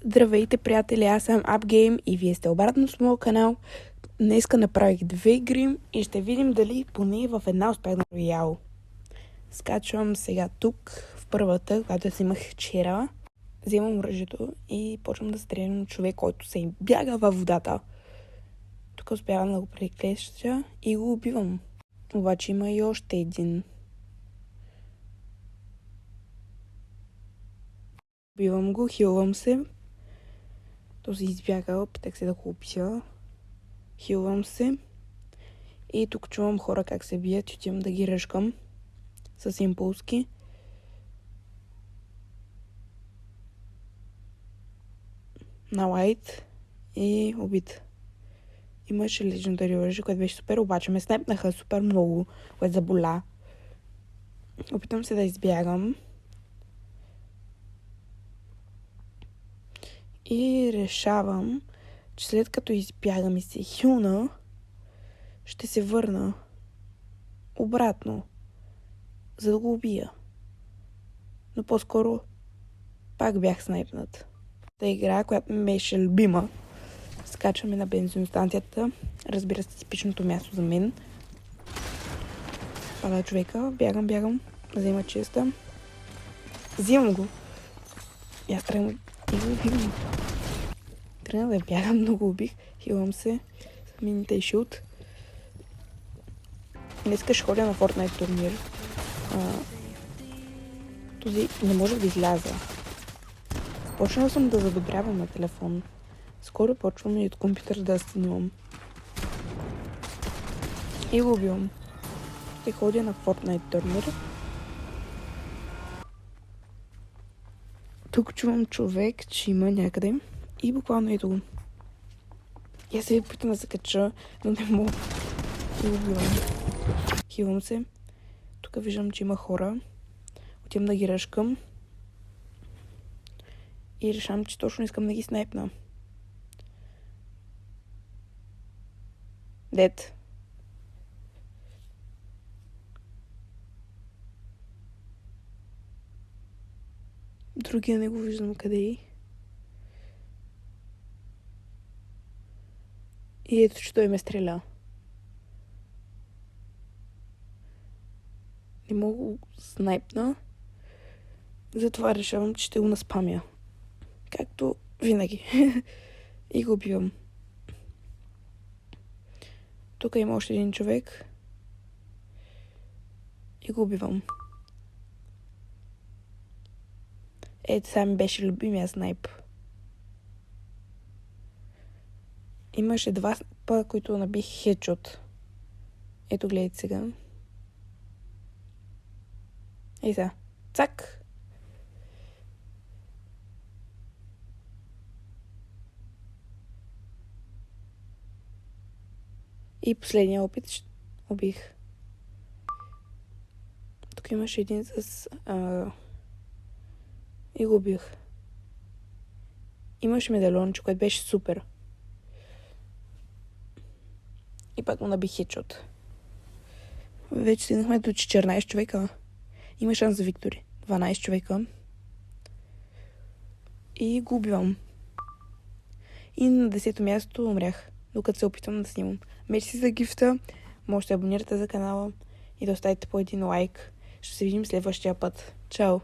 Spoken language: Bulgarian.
Здравейте, приятели, аз съм AppGame и вие сте обратно с моят канал. Днеска направих 2 игри и ще видим дали поне в една успях на роял. Скачвам сега тук, в първата, която си имах вчера. Вземам оръжието и почвам да стрелям на човек, който се бяга във водата. Тук успявам да го преклеща и го убивам. Обаче има и още един. Убивам го, хилвам се. Този избягал, питах се да го убия. Хилвам се. И тук чувам хора как се бият и отивам да ги ръжкам с импулски. На лайт и убит. Имаше легендари оръжие, което беше супер, обаче ме снайпнаха супер много, което заболя. Опитам се да избягам. И решавам, че след като избягам и се хилна, ще се върна обратно, за да го убия. Но по-скоро пак бях снайпнат. Та игра, която ми беше любима. Скачваме на бензиностанцията. Разбира се, типичното място за мен. Пада човека. Бягам. Взема честа. Взимам го. И аз тръгвам и го убивам. Тръгна да бягам, но го убих. Хилвам се. С мините и шут. Днеска ще ходя на Fortnite турнир. Този не може да изляза. Почнал съм да задобрявам на телефон. Скоро почвам и от компютър да снимам. И го убивам. Ще ходя на Fortnite турнир. Тук чувам човек, че има някъде. И буквално ето го. И аз се опитам да се кача, но не мога. И го убивам. Хилвам се. Тук виждам, че има хора. Отивам да ги ръжкам. И решавам, че точно искам да ги снайпна. Дед. Другия не го виждам къде е. И ето, че той ме стреля. Не мога го снайпна. Затова решавам, че ще го наспамя. Както винаги. И го убивам. Тук има още един човек. И го убивам. Ето сега ми беше любимия снайп. Имаше 2 снайпа, които набих хедшот. Ето гледайте сега. Ей сега. Цак! И последния опит убих. Тук имаше един с... И го убих. Имаше медальонче, което беше супер. И пак му набих хедшот. Вече стигнахме до 14 човека. Има шанс за виктори. 12 човека. И го убивам. И на 10-то място умрях, докато се опитвам да снимам. Мерси за гифта. Може да абонирате за канала и да оставите по един лайк. Ще се видим следващия път. Чао!